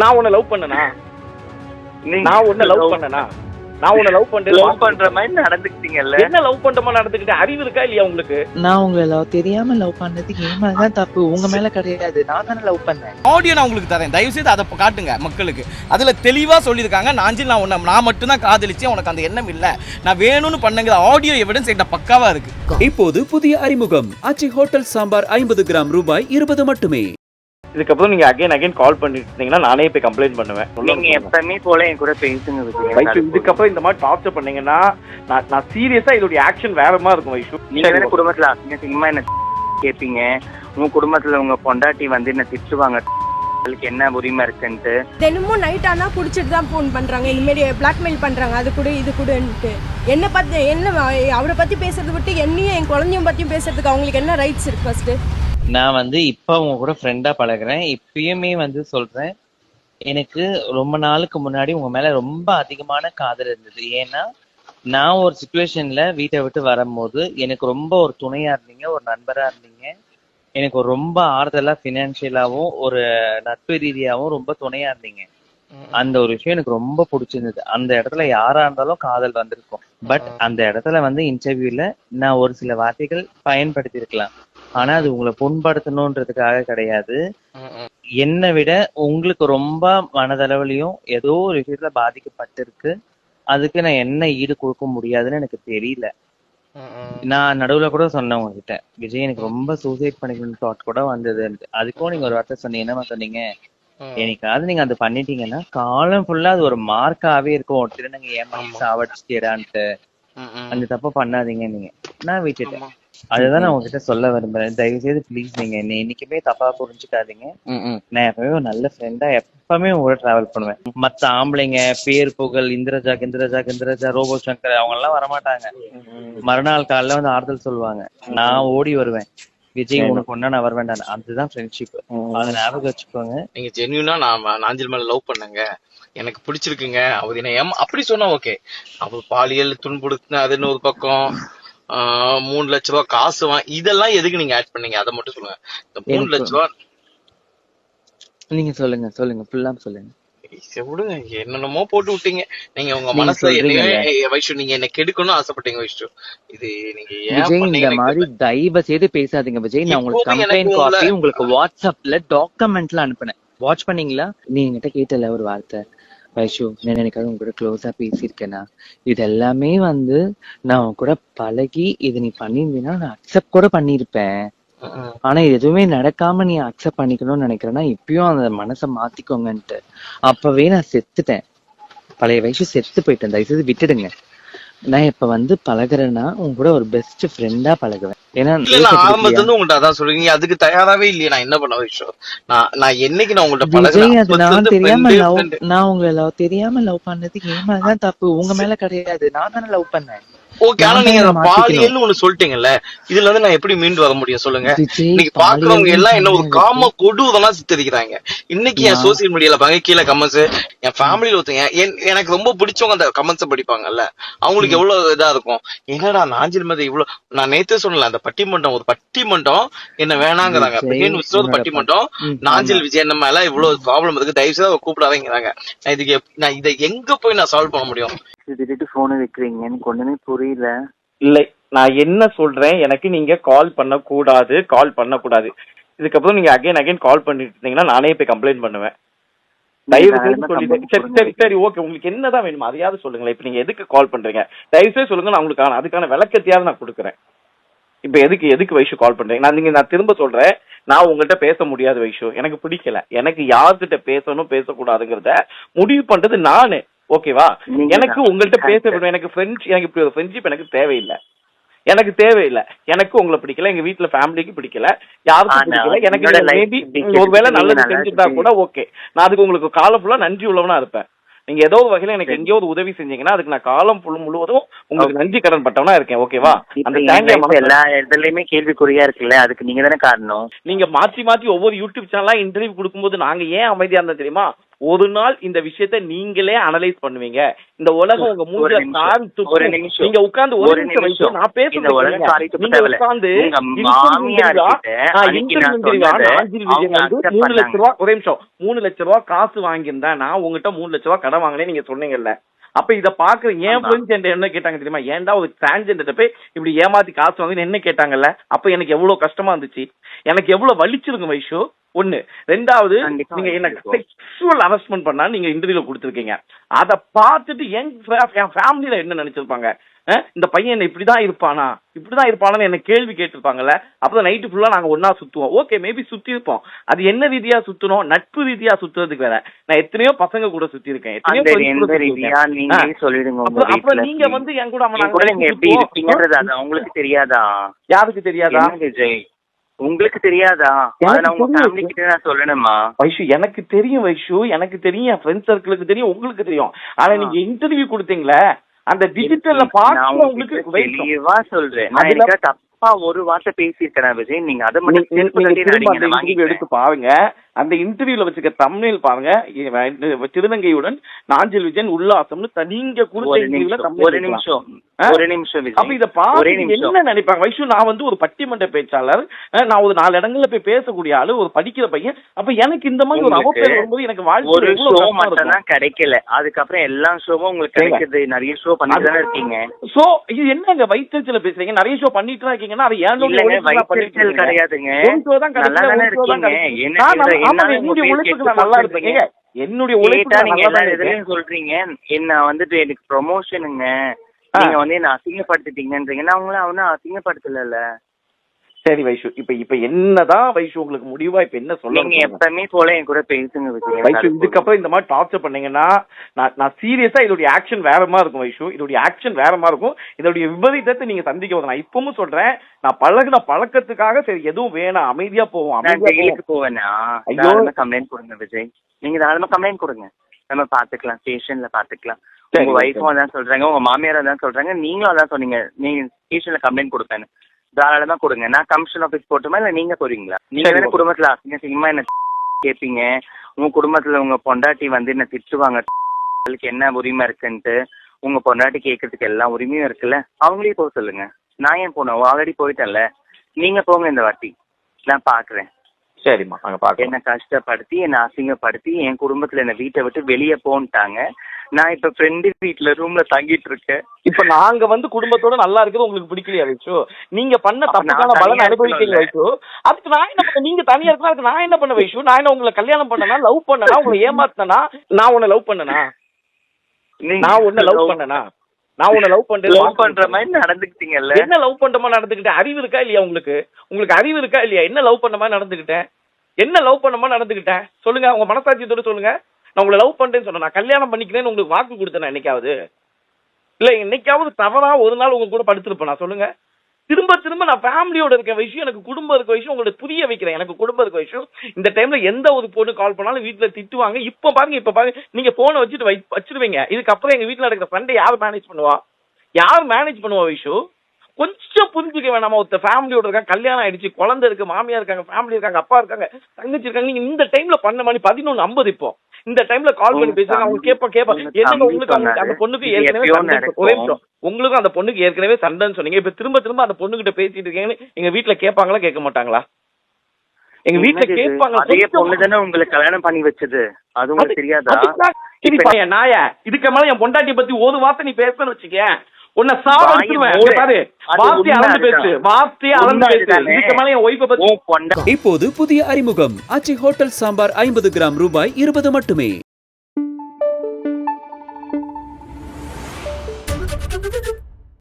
நான் உன்னை லவ் பண்ணனா? நான் உன்னை லவ் பண்ணனா? நான் உன்னை லவ் பண்ற மாதிரி நடந்துக்கிட்டீங்கல்ல. என்ன லவ் பண்ற மாதிரி நடந்துக்கிட்டு அறிவு இருக்கா இல்லையா உங்களுக்கு? நான் உங்களை தெரியாம லவ் பண்ணதுக்கு என் மேலதான் தப்பு, உங்க மேல கிடையாது. நான் தானே லவ் பண்ணேன். ஆடியோ நான் உங்களுக்கு தரேன், தயவு செய்து அதை காட்டுங்க மக்களுக்கு. அதுல தெளிவா சொல்லியிருக்காங்க, நான் மட்டும் தான் காதலிச்சேன், உனக்கு அந்த எண்ணம் இல்ல, நான் வேணும்னு பண்ணுங்கிற ஆடியோ எவிடன்ஸ் என்கிட்ட பக்காவா இருக்கு. இப்போது புதிய அறிமுகம் ஆச்சி ஹோட்டல் சாம்பார் 50 கிராம் ரூபாய் 20 மட்டுமே. இதுக்கப்புறம் நீங்க அகைன் கால் பண்ணிட்டு இருந்தீங்கன்னா நானே போய் கம்ப்ளைண்ட் பண்ணுவேன். நீங்க எப்பவுமே போல என் கூட பேசுங்க வைஷு. இதுக்கப்புறம் இந்த மாதிரி டார்ச்சர் பண்ணீங்கன்னா நான் சீரியஸா இதோட ஆக்ஷன் வேற மாதிரி இருக்கும் வைஷு. நீங்க வேற குடும்பத்துல அசிங்கமா என்ன கேட்பீங்க, உங்க குடும்பத்துல உங்க பொண்டாட்டி வந்து என்ன திட்டுவாங்க, உங்களுக்கு என்ன உரிமை இருக்குன்ட்டு. தினமும் நைட் ஆனா குடிச்சிட்டு தான் ஃபோன் பண்றாங்க, இந்த மாதிரி பிளாக்மெயில் பண்றாங்க, அது கூட இது கூடன்ட்டு. என்ன பத்தி என்ன அவரை பத்தி பேசுறதை விட்டு என்னையும் என் குழந்தையும் பத்தியும் பேசுறதுக்கு அவங்களுக்கு என்ன ரைட்ஸ் இருக்கு? ஃபர்ஸ்ட் நான் இப்ப உங்க கூட ஃப்ரெண்டா பழகுறேன், இப்பயுமே சொல்றேன், எனக்கு ரொம்ப நாளுக்கு முன்னாடி உங்க மேல ரொம்ப அதிகமான காதல் இருந்தது. ஏன்னா நான் ஒரு சிச்சுவேஷன்ல வீட்டை விட்டு வரும்போது எனக்கு ரொம்ப ஒரு துணையா இருந்தீங்க, ஒரு நண்பரா இருந்தீங்க, எனக்கு ஒரு ரொம்ப ஆறுதலா பினான்சியலாவும் ஒரு நட்பு ரீதியாவும் ரொம்ப துணையா இருந்தீங்க. அந்த ஒரு விஷயம் எனக்கு ரொம்ப பிடிச்சிருந்தது. அந்த இடத்துல யாரா இருந்தாலும் காதல் வந்திருக்கும். பட் அந்த இடத்துல இன்டர்வியூல நான் ஒரு சில வார்த்தைகள் பயன்படுத்தி இருக்கலாம், ஆனா அது உங்களை புண்படுத்தணும்ன்றதுக்காக கிடையாது. என்னை விட உங்களுக்கு ரொம்ப மனதளவுலயும் ஏதோ ஒரு விஷயத்துல பாதிக்கப்பட்டிருக்கு, அதுக்கு நான் என்ன ஈடு கொடுக்க முடியாதுன்னு எனக்கு தெரியல. நான் நடுவுல கூட சொன்னேன் உங்ககிட்ட, விஜய் எனக்கு ரொம்ப சூசைட் பண்ணிக்கணும்னு தாட் கூட வந்தது. அதுக்கும் நீங்க ஒரு வார்த்தை சொன்னீங்க, என்னமா சொன்னீங்க, எனக்காவது நீங்க அது பண்ணிட்டீங்கன்னா காலம் ஃபுல்லா அது ஒரு மார்க்காவே இருக்கும், ஒருத்தர் நீங்க ஏமாத்தி சாவடிச்சிடான்ட்டு, அந்த தப்ப பண்ணாதீங்க நீங்க. நான் விட்டுட்டேன். அதுதான் நான் உங்ககிட்ட சொல்ல விரும்புறேன். தயவு செய்து ப்ளீஸ் நீங்க என்ன என்னைக்குமே தப்பா புரிஞ்சுக்காதீங்க. நான் எப்பவுமே ஒரு நல்ல ஃப்ரெண்டா எப்பவுமே உங்களோட டிராவல் பண்ணுவேன். மத்த ஆம்பளைங்க பேர் புகழ் இந்திரஜா ரோபோ சங்கர் அவங்க எல்லாம் வரமாட்டாங்க. மறுநாள் காலைல ஆறுதல் சொல்லுவாங்க, நான் ஓடி வருவேன். விஜய் உனக்கு ஒன்னா நான் வர வேண்டாம், அதுதான் ஃப்ரெண்ட்ஷிப். அதை ஞாபகம் வச்சுக்கோங்க. நீங்க ஜென்யூனா நான் நாஞ்சில் மேல லவ் பண்ணுங்க, எனக்கு பிடிச்சிருக்குங்க, அவர் என்ன அப்படி சொன்னா ஓகே. அவர் பாலியல் துன்புறுத்தின அதுன்னு ஒரு பக்கம், 3 லட்ச ரூபாய் காசு இதெல்லாம் எதுக்கு நீங்க ஆட் பண்ணீங்க அதை மட்டும் சொல்லுங்க. இந்த 3 லட்ச ரூபாய் நீங்க சொல்லுங்க ஃபுல்லா சொல்லுங்க. விடுங்க, என்னென்னமோ போட்டு விட்டீங்க நீங்க உங்க மனசுல. வைஷு நீங்க என்ன கெடுக்கணும்னு ஆசைப்பட்டீங்க வைஷு. இது நீங்க இந்த மாதிரி தயவு செய்து பேசாதீங்க விஜய். நான் உங்களுக்கு கம்ப்ளைண்ட் காப்பி உங்களுக்கு வாட்ஸ்அப்ல டாக்குமெண்ட்ல அனுப்புனேன், வாட்ச் பண்ணீங்களா? நீ என்கிட்ட கேட்டல ஒரு வார்த்தை, வைஷு நான் எனக்காக உங்க கூட க்ளோஸா பேசியிருக்கேனா, இது எல்லாமே நான் உங்க கூட பழகி இது நீ பண்ணிருந்தீங்கன்னா நான் அக்செப்ட் கூட பண்ணிருப்பேன். ஆனா இது எதுவுமே நடக்காம நீ அக்செப்ட் பண்ணிக்கணும்னு நினைக்கிறேன்னா இப்பயும் அந்த மனசை மாத்திக்கோங்கன்ட்டு. அப்பவே நான் செத்துட்டேன், பழைய வயசு செத்து போயிட்டேன். தயவுசெய்து விட்டுடுங்க. நான் இப்ப பழகுறேன்னா உங்க கூட ஒரு பெஸ்ட் ஃப்ரெண்டா பழகுவேன். ஏன்னா ஆரம்பத்துல இருந்து உங்கள்ட்ட அதான் சொல்றீங்க, அதுக்கு தயாராவே இல்லையே. நான் என்ன பண்ண விஷயம், நான் என்னைக்கு நான் உங்கள்ட்ட பழகுறேன், நான் உங்களை தெரியாம லவ் பண்ணதுக்கு என் மேலதான் தப்பு, உங்க மேல கிடையாது. நான் தானே லவ் பண்ணேன். ஓகே, ஆனா நீங்க பாலியல்னு ஒண்ணு சொல்லிட்டீங்கல்ல, இதுல நான் எப்படி மீண்டு வர முடியும் சொல்லுங்க? இன்னைக்கு பாக்குறவங்க எல்லாம் என்ன ஒரு காம கொடூரெல்லாம் சித்தரிக்கிறாங்க. இன்னைக்கு என் சோசியல் மீடியால பாங்க, கீழே கமெண்ட்ஸ், என் ஃபேமிலியில ஒருத்தங்க எனக்கு ரொம்ப பிடிச்சவங்க அந்த கமெண்ட்ஸ் படிப்பாங்கல்ல, அவங்களுக்கு எவ்வளவு இதா இருக்கும். என்னடா நாஞ்சில் மதி இவ்வளவு, நான் நேத்தே சொன்னல, அந்த பட்டிமன்றம் ஒரு பட்டிமன்றம் என்ன வேணாங்கிறாங்க, பட்டிமன்றம் நாஞ்சில் விஜய் நம்ம எல்லாம் இவ்வளவு ப்ராப்ளம் இருக்கு, தயவு செய்து கூப்பிடாதீங்கிறாங்க. நான் இதை எங்க போய் நான் சால்வ் பண்ண முடியும்? திடீர்னு போன் வைக்கிறீங்க, எனக்கு ஒண்ணுமே புரியல. இல்லை, நான் என்ன சொல்றேன், எனக்கு நீங்க கால் பண்ணக்கூடாது. இதுக்கப்புறம் நீங்க அகைன் கால் பண்ணிட்டு இருந்தீங்கன்னா நானே போய் கம்ப்ளைண்ட் பண்ணுவேன். தயவு செய்து சொல்லிட்டு சரி ஓகே, உங்களுக்கு என்னதான் வேணுமா அதையாவது சொல்லுங்களேன். இப்ப நீங்க எதுக்கு கால் பண்றீங்க தயவு செய்து சொல்லுங்க, நான் உங்களுக்கு அதுக்கான விளக்கத்தையாவது நான் கொடுக்குறேன். இப்ப எதுக்கு வைஷு கால் பண்றீங்க? நான் திரும்ப சொல்றேன், நான் உங்கள்கிட்ட பேச முடியாது வைஷு, எனக்கு பிடிக்கல. எனக்கு யார்கிட்ட பேசணும் பேசக்கூடாதுங்கிறத முடிவு பண்றது நானு, ஓகேவா? எனக்கு உங்கள்கிட்ட பேச விடும், எனக்கு இப்படி ஒரு ஃப்ரெண்ட்ஷிப் எனக்கு தேவையில்லை. எனக்கு உங்களை பிடிக்கல, எங்க வீட்டுல ஃபேமிலிக்கு பிடிக்கல, யாருக்கும் பிடிக்கல. எனக்கு மேபி ஒருவேளை நல்லது செஞ்சுட்டா கூட ஓகே, நான் அதுக்கு உங்களுக்கு காலம் ஃபுல்லா நன்றி உள்ளவனா இருப்பேன். நீங்க ஏதோ ஒரு வகையில எனக்கு எங்கேயோ ஒரு உதவி செஞ்சீங்கன்னா அதுக்கு நான் காலம் முழுவதும் உங்களுக்கு நன்றி கடன் பட்டவனா இருக்கேன், ஓகேவா? அந்த எல்லா இடத்துலயுமே கேள்விக்குறியா இருக்குல்ல, அதுக்கு நீங்க தானே காரணம். நீங்க மாத்தி ஒவ்வொரு யூடியூப் சேனலா இன்டர்வியூ கொடுக்கும்போது நாங்க ஏன் அமைதியா இருந்தா தெரியுமா? ஒரு நாள் இந்த விஷயத்த நீங்களே அனலைஸ் பண்ணுவீங்க. இந்த உலகம் உங்க மூஞ்சில காரி துப்பும். நீங்க உட்கார்ந்து ஒரு நிமிஷம் நான் பேசுறேன். நீங்க உட்கார்ந்து மாமியார் $3 லட்சம் ரூபாய் ஒரே நிமிஷம் 3 லட்சம் ரூபாய் காசு வாங்கியிருந்தேன், நான் உங்ககிட்ட 3 லட்சம் ரூபாய் கடன் வாங்கினேன் நீங்க சொன்னீங்கல்ல. அப்ப இத பாக்குற ஏன் ஃப்ரெண்ட்ஸ் என்ன கேட்டாங்க தெரியுமா, ஏன்டா ஒரு டிரான்ஸ்ஜெண்டர் போய் இப்படி ஏமாத்தி காசு வாங்கின்னு என்ன கேட்டாங்கல்ல. அப்ப எனக்கு எவ்வளவு கஷ்டமா இருந்துச்சு, எனக்கு எவ்வளவு வலிச்சிருங்க வைஷு. ஒண்ணு. ரெண்டாவது, நீங்க என்ன செக்ஷுவல் ஹராஸ்மென்ட் பண்ணா நீங்க இன்டர்வியூல கொடுத்துருக்கீங்க. அதை பார்த்துட்டு என் ஃபேமிலியில என்ன நினைச்சிருப்பாங்க, இந்த பையன் என்ன இப்படிதான் இருப்பானான்னு என்ன கேள்வி கேட்டிருப்பாங்கல்ல. அப்பதான் நைட்டு ஃபுல்லா நாங்க ஒன்னா சுத்துவோம். ஓகே, மேபி சுத்தி இருப்போம். அது என்ன ரீதியா சுத்தணும், நட்பு ரீதியா சுத்துறதுக்கு வேற. நான் எத்தனையோ பசங்க கூட சுத்தி இருக்கேன். அப்புறம் நீங்க வந்து என் கூட உங்களுக்கு தெரியாதா? யாருக்கு தெரியாதா? விஜய் உங்களுக்கு தெரியாதா? சொல்லணுமா வைஷு? எனக்கு தெரியும் வைஷு, எனக்கு தெரியும், என் ஃப்ரெண்ட் சர்க்கிளுக்கு தெரியும், உங்களுக்கு தெரியும். ஆனா நீங்க இன்டர்வியூ கொடுத்தீங்களே அந்த டிஜிட்டல்ல பார்த்து உங்களுக்கு தெளிவா சொல்றேன். தப்பா ஒரு வார்த்தை பேசியிருக்கேன் விஜய், நீங்க அதை மட்டும் எடுத்து பாருங்க. அந்த இன்டர்வியூல வச்சுக்க தம்ப்நெயில் பாருங்க, திருநங்கையுடன் நாஞ்சில் விஜயன் உல்லாசம்னு நீங்க கொடுத்த இன்டர்வியூல ஒரு நிமிஷம் அப்ப இத பாரு என்ன நினைப்பாங்க வைஷு, நான் வந்து ஒரு பட்டிமன்ற பேச்சாளர், நான் ஒரு 4 இடங்கள்ல போய் பேசக்கூடிய ஆளு, ஒரு படிக்கிற பையன். அப்ப எனக்கு இந்த மாதிரி ஒரு அவப்பேர் வரும்போது எனக்கு ஒரு ஷோ மட்டும் தான் கிடைக்கல, அதுக்கப்புறம் எல்லா ஷோவும் உங்களுக்கு கிடைக்குது. நிறைய ஷோ பண்ணிட்டு தான் இருக்கீங்க. சோ இது என்னங்க வயிற்றுல பேசுறீங்க? நிறைய ஷோ பண்ணிட்டு தான் இருக்கீங்கன்னா அது ஏன் கிடையாதுங்க. என்னுடைய உழைப்புக்கு நான் நல்லா இருப்பேங்க. என்னுடைய உழைப்பு சொல்றீங்க என்ன வந்துட்டு எனக்கு ப்ரொமோஷனுங்க, நீங்க வந்து என்ன அசிங்கப்படுத்திட்டீங்கன்றீங்க. நான் உங்களை அவனை அசிங்கப்படுத்தல. சரி வைஷு, இப்ப என்னதான் வைஷு உங்களுக்கு முடிவா இப்ப என்ன சொல்ல? நீங்க எப்பவுமே போல என் கூட பேசுங்க வைஷு. இதுக்கப்புறம் இந்த மாதிரி டார்ச்சர் பண்ணீங்கன்னா நான் சீரியஸா இதோடைய ஆக்ஷன் வேற மாதிரி இருக்கும் வைஷு. இதோடைய ஆக்ஷன் வேற மாதிரி இருக்கும். இதோடைய விபரீதத்தை நீங்க சந்திக்க வர. நான் இப்பவும் சொல்றேன், நான் பழகுன பழக்கத்துக்காக சரி எதுவும் வேணாம், அமைதியா போவோம். ஜெயிலுக்கு போவேனா? கம்ப்ளைண்ட் கொடுங்க விஜய், நீங்க தாராளமா கம்ப்ளைண்ட் கொடுங்க, நம்ம பாத்துக்கலாம், ஸ்டேஷன்ல பாத்துக்கலாம். உங்க வைஃபும் அதான் சொல்றாங்க, உங்க மாமியாரும் அதான் சொல்றாங்க, நீங்களும் அதான் சொன்னீங்க நீங்க ஸ்டேஷன்ல கம்ப்ளைண்ட் கொடுப்பேன்னு. தாராளமா கொடுங்க. நான் கமிஷன் ஆஃபீஸ் போட்டுமா இல்ல நீங்க போறீங்களா? நீங்க வேற குடும்பத்துல அசிங்கமா என்ன கேட்பீங்க, உங்க குடும்பத்துல உங்க பொண்டாட்டி வந்து என்ன திட்டுவாங்க, என்ன உரிமை இருக்குன்ட்டு. உங்க பொண்டாட்டி கேட்கறதுக்கு எல்லா உரிமையும் இருக்குல்ல, அவங்களே போக சொல்லுங்க. நான் ஏன் போனோம், ஆல்ரெடி போயிட்டேன்ல. நீங்க போங்க இந்த வாட்டி, நான் பாக்குறேன். சரிம்மா, என்ன கஷ்டப்படுத்தி என்ன அசிங்கப்படுத்தி என் குடும்பத்துல என்ன வீட்டை விட்டு வெளியே போன்ட்டாங்க. நான் இப்ப ஃப்ரெண்டு வீட்டுல ரூம்ல தங்கிட்டு இருக்கேன். இப்ப நாங்க வந்து குடும்பத்தோட நல்லா இருக்குது உங்களுக்கு பிடிக்கலையா வைஷு? நீங்க பண்ண தப்புக்கான பலன் அனுபவிக்கீங்க வைஷு. அதுக்கு நான் என்ன பண்ண? நீங்க தனியா இருக்கலாம், அதுக்கு நான் என்ன பண்ண வைஷு? நான் என்ன உங்களை கல்யாணம் பண்ணனா, லவ் பண்ணனா, உங்களை ஏமாத்தினா? நான் உன்னை லவ் பண்ணனா? நான் உன்னை லவ் பண்ணனா? நான் உன்னை லவ் பண்ற மாதிரி நடந்துக்கிட்டீங்கல்ல. என்ன லவ் பண்ற மாதிரி நடந்துக்கிட்டேன்? அறிவு இருக்கா இல்லையா உங்களுக்கு? உங்களுக்கு அறிவு இருக்கா இல்லையா? என்ன லவ் பண்ண மாதிரி நடந்துக்கிட்டேன்? என்ன லவ் பண்ண மாதிரி நடந்துக்கிட்டேன் சொல்லுங்க, உங்க மனசாட்சியத்தோட சொல்லுங்க. நான் உங்களை லவ் பண்றேன்னு சொன்னேன், நான் கல்யாணம் பண்ணிக்கிறேன்னு உங்களுக்கு வாக்கு கொடுத்தேன் என்னைக்காவது? இல்ல என்னைக்காவது தவறா ஒரு நாள் உங்க கூட படுத்திருப்பேன் நான்? சொல்லுங்க. திரும்ப திரும்ப நான் ஃபேமிலியோட இருக்க விஷயம், எனக்கு குடும்பம் இருக்க விஷயம் உங்களுக்கு புரிய வைக்கிறேன். எனக்கு குடும்பம் இருக்க விஷயம். இந்த டைம்ல எந்த ஒரு பொண்ணு கால் பண்ணாலும் வீட்டுல திட்டுவாங்க. இப்ப பாருங்க நீங்க போனை வச்சிருவீங்க. இதுக்கப்புறம் எங்க வீட்டுல இருக்கிற ஃப்ரெண்டை யார் மேனேஜ் பண்ணுவா? விஷயம் கொஞ்சம் புரிஞ்சுக்க வேணாமா? ஒருத்த ஃபேமிலியோட இருக்காங்க, கல்யாணம் ஆயிடுச்சு, குழந்தை இருக்கு, மாமியா இருக்காங்க, ஃபேமிலி இருக்காங்க, அப்பா இருக்காங்க, தங்கச்சி இருக்காங்க. நீங்க இந்த டைம்ல பண்ண மணி 11:50 இப்போ இந்த டைம்ல கால் பண்ணி பேசுறாங்க. அவங்க கேட்பாங்க என்னங்க உங்களுக்கு அந்த பொண்ணுக்கு ஏற்கனவே உங்களுக்கும் அந்த பொண்ணுக்கு ஏற்கனவே சண்டைன்னு சொன்னீங்க. இப்ப திரும்ப அந்த பொண்ணு கிட்ட பேசிட்டு இருக்கீங்கன்னு எங்க வீட்டுல கேட்பாங்களா கேட்க மாட்டாங்களா? எங்க வீட்டுல கேட்பாங்க. அதே பொண்ணு தானே உங்களுக்கு கல்யாணம் பண்ணி வச்சது, அது உங்களுக்கு தெரியாதா? நாயா, இதுக்கு மேல என் பொண்டாட்டியை பத்தி ஒரு வார்த்தை நீ பேசணும்னு வச்சுக்க, உன்னை சாவடிச்சிருவேன். இப்போது புதிய அறிமுகம் ஆச்சி ஹோட்டல் சாம்பார் 50 கிராம் ரூபாய் 20 மட்டுமே.